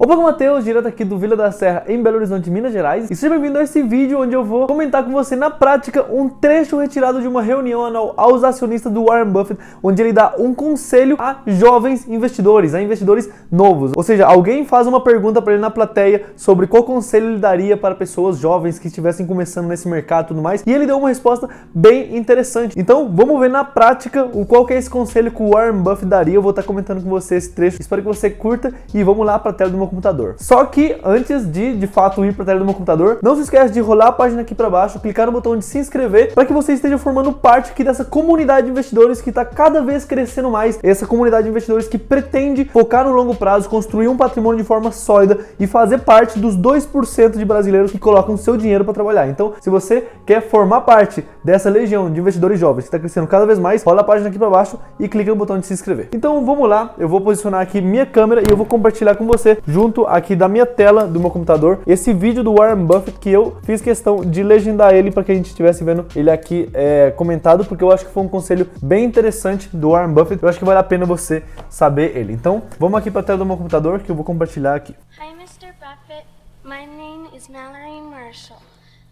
Opa, Matheus, direto aqui do Vila da Serra, em Belo Horizonte, Minas Gerais. E seja bem-vindo a esse vídeo onde eu vou comentar com você na prática um trecho retirado de uma reunião anual aos acionistas do Warren Buffett, onde ele dá um conselho a jovens investidores, a investidores novos. Ou seja, alguém faz uma pergunta para ele na plateia sobre qual conselho ele daria para pessoas jovens que estivessem começando nesse mercado e tudo mais. E ele deu uma resposta bem interessante. Então, vamos ver na prática qual que é esse conselho que o Warren Buffett daria. Eu vou estar comentando com você esse trecho. Espero que você curta e vamos lá para a tela do meu computador. Só que antes de fato ir para a tela do meu computador, não se esquece de rolar a página aqui para baixo, clicar no botão de se inscrever para que você esteja formando parte aqui dessa comunidade de investidores que está cada vez crescendo mais. Essa comunidade de investidores que pretende focar no longo prazo, construir um patrimônio de forma sólida e fazer parte dos 2% de brasileiros que colocam seu dinheiro para trabalhar. Então, se você quer formar parte dessa legião de investidores jovens que está crescendo cada vez mais, rola a página aqui para baixo e clica no botão de se inscrever. Então, vamos lá. Eu vou posicionar aqui minha câmera e eu vou compartilhar com você, junto aqui da minha tela do meu computador, esse vídeo do Warren Buffett que eu fiz questão de legendar ele para que a gente estivesse vendo ele aqui comentado, porque eu acho que foi um conselho bem interessante do Warren Buffett. Eu acho que vale a pena você saber ele. Então, vamos aqui para a tela do meu computador que eu vou compartilhar aqui. Hi, Mr. Buffett. My name is Mallory Marshall.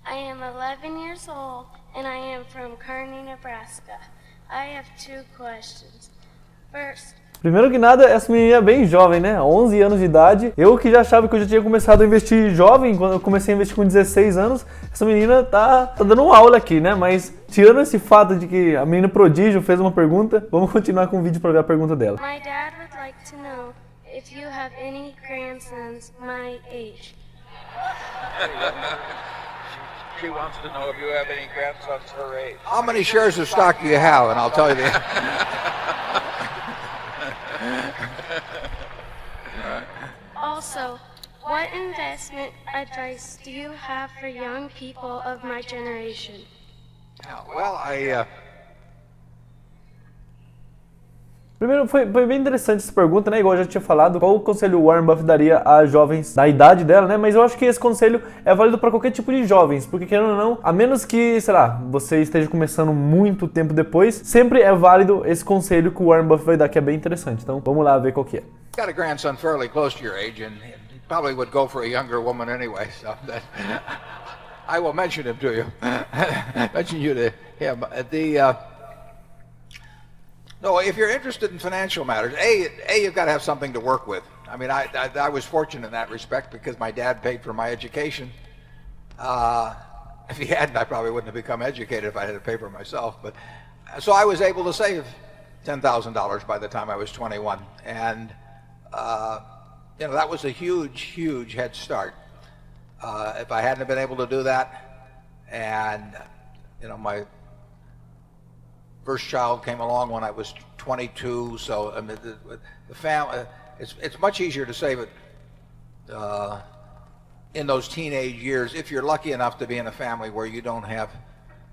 I am 11 years old and I am from Kearney, Nebraska. I have two questions. First, primeiro que nada, essa menina é bem jovem, né? 11 anos de idade. Eu que já achava que eu já tinha começado a investir jovem, quando eu comecei a investir com 16 anos, essa menina tá dando uma aula aqui, né? Mas tirando esse fato de que a menina prodígio fez uma pergunta, vamos continuar com o vídeo para ver a pergunta dela. my dad would like to know if you have any grandsons my age. She wants to know if you have any grandsons her age. How many shares of stock do you have? And I'll tell you the Also, what investment advice do you have for young people of my generation? Well, Primeiro, foi bem interessante essa pergunta, né? Igual eu já tinha falado, qual o conselho o Warren Buffett daria a jovens da idade dela, né? Mas eu acho que esse conselho é válido para qualquer tipo de jovens, porque querendo ou não, a menos que, sei lá, você esteja começando muito tempo depois, sempre é válido esse conselho que o Warren Buffett vai dar, que é bem interessante. Então, vamos lá ver qual que é. got a grandson fairly close to your age, and he probably would go for a younger woman anyway. So that I will mention him to you. Mention you to him. No, if you're interested in financial matters, you've got to have something to work with. I mean, I was fortunate in that respect because my dad paid for my education. If he hadn't, I probably wouldn't have become educated if I had to pay for myself. But so I was able to save $10,000 by the time I was 21, and that was a huge head start. If I hadn't been able to do that, and my first child came along when I was 22, so I mean, the family, it's much easier to save it in those teenage years if you're lucky enough to be in a family where you don't have,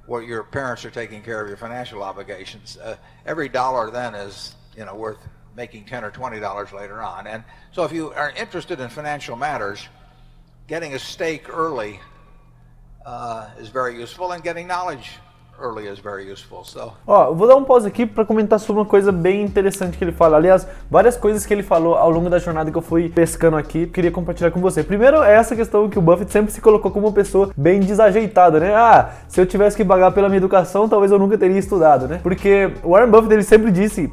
where your parents are taking care of your financial obligations. Every dollar then is worth making $10 or $20 later on. And so if you are interested in financial matters, getting a stake early is very useful, and getting knowledge early is very useful. So, eu vou dar um pause aqui para comentar sobre uma coisa bem interessante que ele fala. Aliás, várias coisas que ele falou ao longo da jornada que eu fui pescando aqui, queria compartilhar com você. Primeiro é essa questão que o Buffett sempre se colocou como uma pessoa bem desajeitada, né? Se eu tivesse que pagar pela minha educação, talvez eu nunca teria estudado, né? Porque o Warren Buffett, ele sempre disse,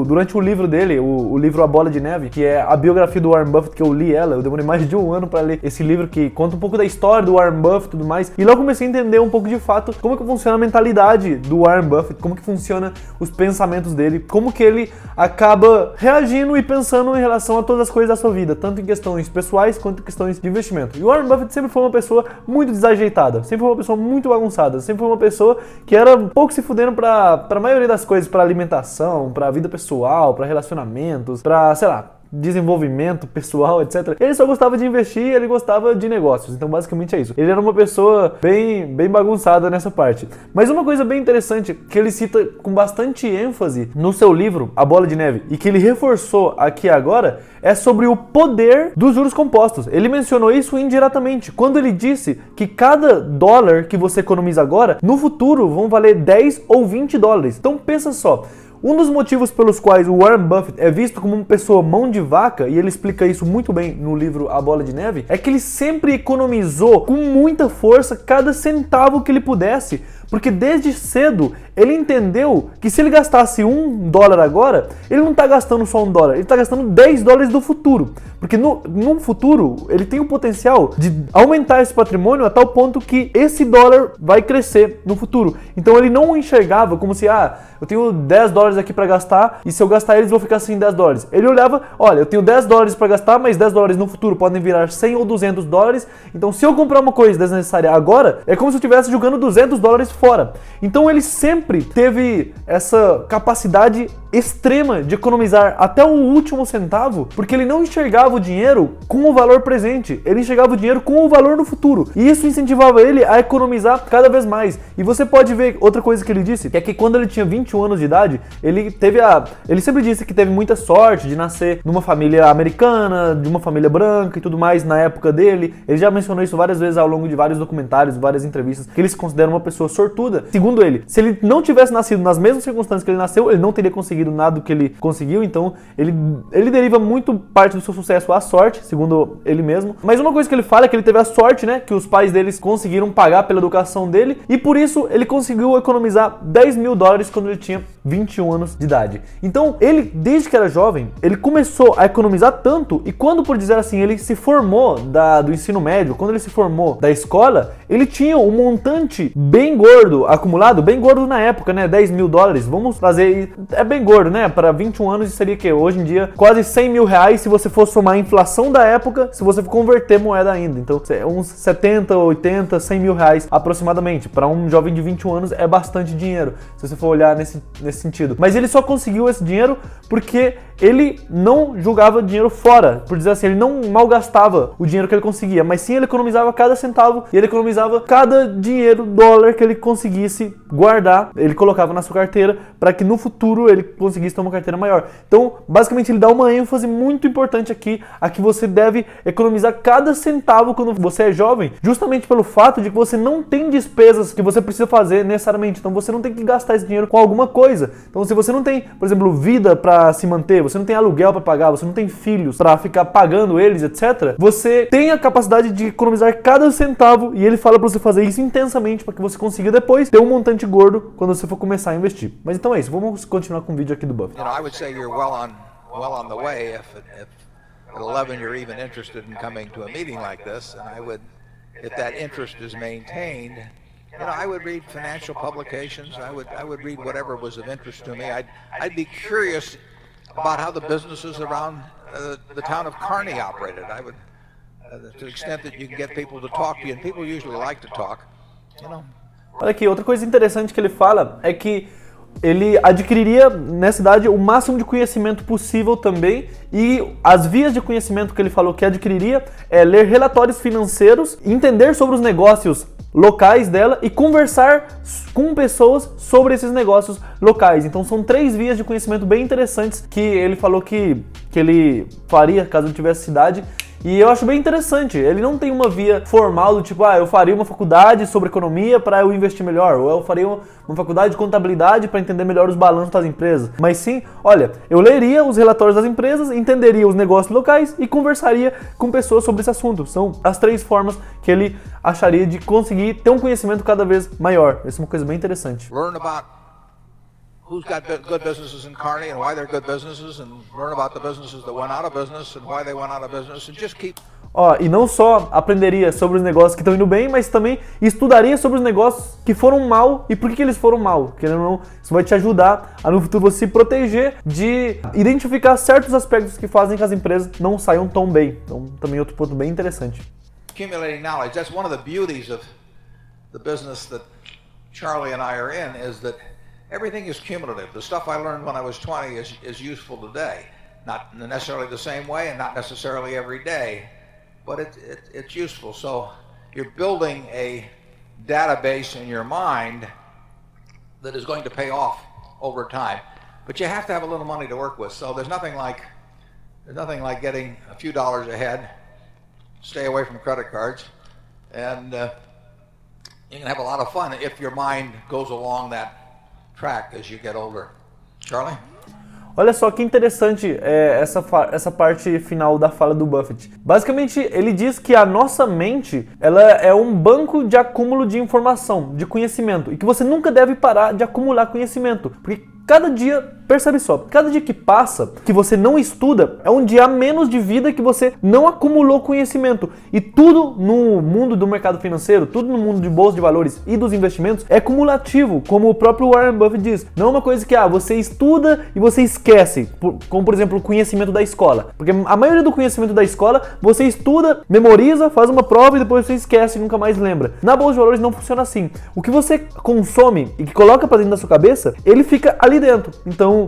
durante o livro dele, o livro A Bola de Neve, que é a biografia do Warren Buffett, que eu li eu demorei mais de um ano para ler esse livro, que conta um pouco da história do Warren Buffett e tudo mais, e lá eu comecei a entender um pouco de fato como que funciona a mentalidade do Warren Buffett, como que funciona os pensamentos dele, como que ele acaba reagindo e pensando em relação a todas as coisas da sua vida, tanto em questões pessoais quanto em questões de investimento. E o Warren Buffett sempre foi uma pessoa muito desajeitada, sempre foi uma pessoa muito bagunçada, sempre foi uma pessoa que era um pouco se fudendo para a maioria das coisas, para alimentação, para vida pessoal, para relacionamentos, para, sei lá, desenvolvimento pessoal, etc. Ele só gostava de investir e ele gostava de negócios. Então, basicamente é isso. Ele era uma pessoa bem bagunçada nessa parte. Mas uma coisa bem interessante que ele cita com bastante ênfase no seu livro, A Bola de Neve, e que ele reforçou aqui agora, é sobre o poder dos juros compostos. Ele mencionou isso indiretamente, quando ele disse que cada dólar que você economiza agora, no futuro vão valer 10 ou 20 dólares. Então, pensa só. Um dos motivos pelos quais o Warren Buffett é visto como uma pessoa mão de vaca, e ele explica isso muito bem no livro A Bola de Neve, é que ele sempre economizou com muita força cada centavo que ele pudesse, porque desde cedo ele entendeu que se ele gastasse $1 agora, ele não está gastando só $1, ele está gastando $10 do futuro. Porque no futuro ele tem o potencial de aumentar esse patrimônio a tal ponto que esse dólar vai crescer no futuro. Então ele não enxergava como se, eu tenho $10 aqui para gastar e se eu gastar eles vou ficar sem $10. Ele olhava, olha, eu tenho $10 para gastar, mas $10 no futuro podem virar 100 ou $200. Então se eu comprar uma coisa desnecessária agora, é como se eu estivesse jogando $200 fora. Então ele sempre teve essa capacidade extrema de economizar até o último centavo, porque ele não enxergava o dinheiro com o valor presente, ele enxergava o dinheiro com o valor no futuro. E isso incentivava ele a economizar cada vez mais. E você pode ver outra coisa que ele disse, que é que quando ele tinha 21 anos de idade, ele sempre disse que teve muita sorte de nascer numa família americana, de uma família branca e tudo mais na época dele. Ele já mencionou isso várias vezes ao longo de vários documentários, várias entrevistas, que ele se considera uma pessoa sortuda. Segundo ele, se ele não tivesse nascido nas mesmas circunstâncias que ele nasceu, ele não teria conseguido nada do que ele conseguiu. Então ele deriva muito parte do seu sucesso à sorte, segundo ele mesmo. Mas uma coisa que ele fala é que ele teve a sorte, né, que os pais deles conseguiram pagar pela educação dele, e por isso ele conseguiu economizar $10 mil quando ele tinha 21 anos de idade. Então ele, desde que era jovem, ele começou a economizar tanto, e quando, por dizer assim, ele se formou do ensino médio, quando ele se formou da escola, ele tinha um montante bem gordo acumulado, bem gordo na época, né, $10 mil. Vamos fazer, é bem gordo, né, para 21 anos seria que hoje em dia quase R$100 mil se você for somar a inflação da época, se você for converter moeda ainda. Então uns 70, 80, R$100 mil aproximadamente. Para um jovem de 21 anos é bastante dinheiro, se você for olhar nesse sentido. Mas ele só conseguiu esse dinheiro porque ele não jogava dinheiro fora, por dizer assim, ele não malgastava o dinheiro que ele conseguia, mas sim ele economizava cada centavo, e ele economizava cada dólar que ele conseguisse guardar, ele colocava na sua carteira para que no futuro ele conseguisse ter uma carteira maior. Então, basicamente, ele dá uma ênfase muito importante aqui a que você deve economizar cada centavo quando você é jovem, justamente pelo fato de que você não tem despesas que você precisa fazer necessariamente. Então você não tem que gastar esse dinheiro com alguma coisa. Então se você não tem, por exemplo, vida para se manter, você não tem aluguel para pagar, você não tem filhos para ficar pagando eles, etc., você tem a capacidade de economizar cada centavo, e ele fala para você fazer isso intensamente para que você consiga depois ter um montante gordo quando você for começar a investir. Mas então é isso, vamos continuar com o vídeo aqui do Buffett. I would say you're well on the way if at 11 you're even interested in coming to a meeting like this, and I would, if that interest is maintained, I would read financial publications. I would read whatever was of interest to me. I'd be curious about how the businesses around the town of Kearney operated. I would, to the extent that you can get people to talk to you, and people usually like to talk, Olha aqui, outra coisa interessante que ele fala é que ele adquiriria nessa cidade o máximo de conhecimento possível também, e as vias de conhecimento que ele falou que adquiriria é ler relatórios financeiros, entender sobre os negócios locais dela e conversar com pessoas sobre esses negócios locais. Então são 3 vias de conhecimento bem interessantes que ele falou que ele faria caso ele tivesse cidade. E eu acho bem interessante, ele não tem uma via formal do tipo, eu faria uma faculdade sobre economia para eu investir melhor, ou eu faria uma faculdade de contabilidade para entender melhor os balanços das empresas. Mas sim, olha, eu leria os relatórios das empresas, entenderia os negócios locais e conversaria com pessoas sobre esse assunto. São as 3 formas que ele acharia de conseguir ter um conhecimento cada vez maior. Essa é uma coisa bem interessante. Learn about who's got good businesses in Kearney and why they're good businesses, and learn about the businesses that went out of business and why they went out of business, and just keep. E não só aprenderia sobre os negócios que estão indo bem, mas também estudaria sobre os negócios que foram mal e por que eles foram mal. Querendo ou não, isso vai te ajudar a no futuro você se proteger de identificar certos aspectos que fazem que as empresas não saiam tão bem. Então, também outro ponto bem interessante. Accumulating knowledge. That's one of the beauties of the business that Charlie and I are in, is that everything is cumulative. The stuff I learned when I was 20 is useful today. Not necessarily the same way and not necessarily every day, but it's useful. So you're building a database in your mind that is going to pay off over time. But you have to have a little money to work with. So there's nothing like getting a few dollars ahead, stay away from credit cards, and you can have a lot of fun if your mind goes along that track as you get older. Charlie? Olha só que interessante essa parte final da fala do Buffett. Basicamente, ele diz que a nossa mente, ela é um banco de acúmulo de informação, de conhecimento, e que você nunca deve parar de acumular conhecimento, porque cada dia, percebe só, cada dia que passa, que você não estuda, é um dia a menos de vida que você não acumulou conhecimento. E tudo no mundo do mercado financeiro, tudo no mundo de bolsa de valores e dos investimentos é cumulativo, como o próprio Warren Buffett diz. Não é uma coisa que você estuda e você esquece, como por exemplo o conhecimento da escola. Porque a maioria do conhecimento da escola, você estuda, memoriza, faz uma prova e depois você esquece e nunca mais lembra. Na bolsa de valores não funciona assim. O que você consome e que coloca para dentro da sua cabeça, ele fica ali dentro. Então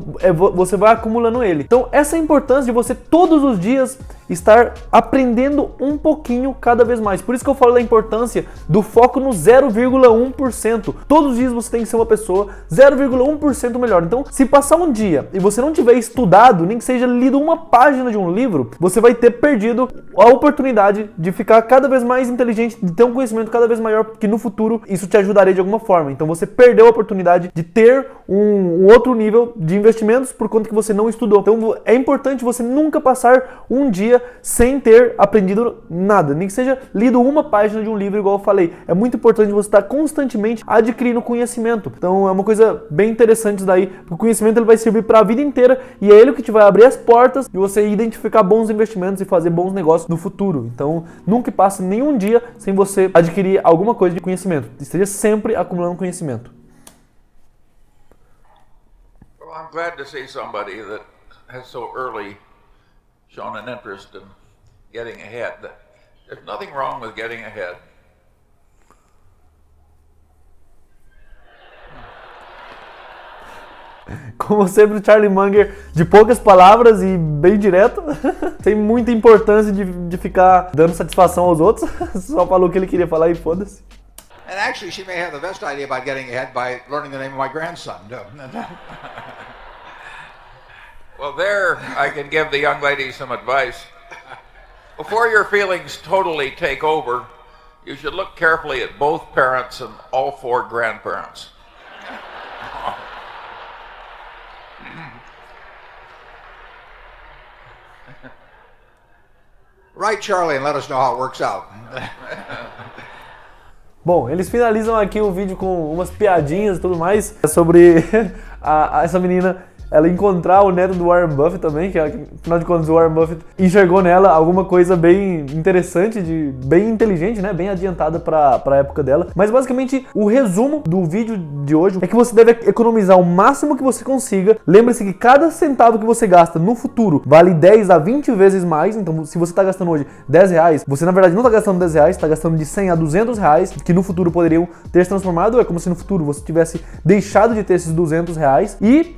você vai acumulando ele. Então essa é a importância de você todos os dias estar aprendendo um pouquinho cada vez mais. Por isso que eu falo da importância do foco no 0,1%. Todos os dias você tem que ser uma pessoa 0,1% melhor. Então, se passar um dia e você não tiver estudado, nem que seja lido uma página de um livro, você vai ter perdido a oportunidade de ficar cada vez mais inteligente, de ter um conhecimento cada vez maior, que no futuro isso te ajudaria de alguma forma. Então você perdeu a oportunidade de ter um outro nível de investimentos por conta que você não estudou. Então é importante você nunca passar um dia sem ter aprendido nada, nem que seja lido uma página de um livro, igual eu falei. É muito importante você estar constantemente adquirindo conhecimento. Então é uma coisa bem interessante isso daí, porque o conhecimento ele vai servir para a vida inteira e é ele que te vai abrir as portas de você identificar bons investimentos e fazer bons negócios no futuro. Então nunca passe nenhum dia sem você adquirir alguma coisa de conhecimento. Esteja sempre acumulando conhecimento. Well, I'm glad to see somebody that has so early shown an interest in getting ahead. There's nothing wrong with getting ahead. Como sempre, o Charlie Munger, de poucas palavras e bem direto, sem muita importância de ficar dando satisfação aos outros, só falou o que ele queria falar e foda-se. And actually, she may have the best idea about getting ahead by learning the name of my grandson. Well, there I can give the young lady some advice. Before your feelings totally take over, you should look carefully at both parents and all 4 grandparents. Write Charlie and let us know how it works out. Bom, eles finalizam aqui o vídeo com umas piadinhas e tudo mais sobre essa menina, ela encontrar o neto do Warren Buffett também, que afinal de contas o Warren Buffett enxergou nela alguma coisa bem interessante, bem inteligente, né? Bem adiantada para a época dela. Mas basicamente o resumo do vídeo de hoje é que você deve economizar o máximo que você consiga. Lembre-se que cada centavo que você gasta no futuro vale 10 a 20 vezes mais. Então se você está gastando hoje 10 reais, você na verdade não está gastando 10 reais, está gastando de 100 a 200 reais, que no futuro poderiam ter se transformado. É como se no futuro você tivesse deixado de ter esses 200 reais. E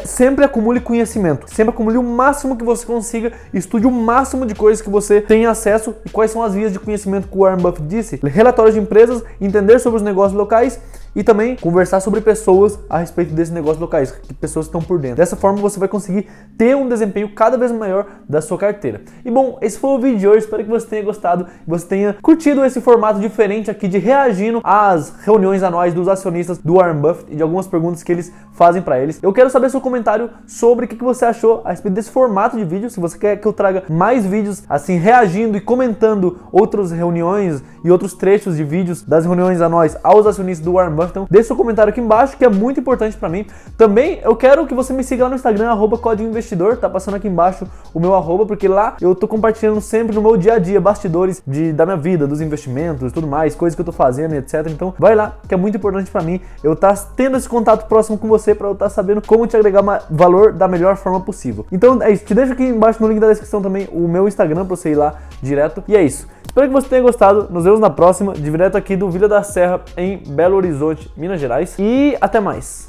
sempre acumule conhecimento, sempre acumule o máximo que você consiga, estude o máximo de coisas que você tem acesso. E quais são as vias de conhecimento que o Warren Buffett disse? Relatórios de empresas, entender sobre os negócios locais e também conversar sobre pessoas a respeito desses negócios locais, que pessoas estão por dentro. Dessa forma você vai conseguir ter um desempenho cada vez maior da sua carteira. E bom, esse foi o vídeo de hoje, espero que você tenha gostado, que você tenha curtido esse formato diferente aqui de reagindo às reuniões anuais dos acionistas do Warren Buffett e de algumas perguntas que eles fazem para eles. Eu quero saber seu comentário sobre o que você achou a respeito desse formato de vídeo, se você quer que eu traga mais vídeos assim reagindo e comentando outras reuniões e outros trechos de vídeos das reuniões anuais aos acionistas do Warren Buffett. Então deixe seu comentário aqui embaixo, que é muito importante para mim. Também eu quero que você me siga lá no Instagram, @códigoinvestidor, tá passando aqui embaixo o meu @, porque lá eu tô compartilhando sempre no meu dia a dia bastidores da minha vida, dos investimentos e tudo mais, coisas que eu tô fazendo, etc. Então vai lá, que é muito importante para mim eu tá tendo esse contato próximo com você, para eu estar sabendo como te agregar valor da melhor forma possível. Então é isso, te deixo aqui embaixo no link da descrição também o meu Instagram para você ir lá direto. E é isso. Espero que você tenha gostado. Nos vemos na próxima, direto aqui do Vila da Serra, em Belo Horizonte, Minas Gerais. E até mais.